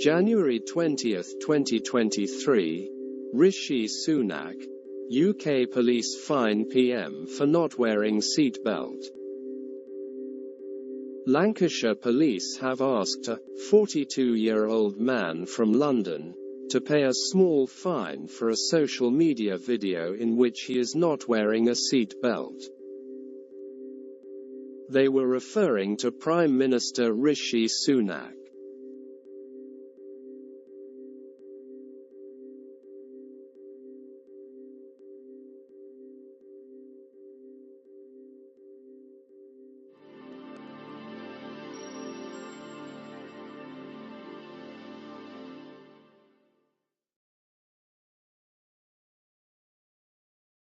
January 20, 2023, Rishi Sunak. UK police fine PM for not wearing seatbelt. Lancashire police have asked a 42-year-old man from London to pay a small fine for a social media video in which he is not wearing a seatbelt. They were referring to Prime Minister Rishi Sunak.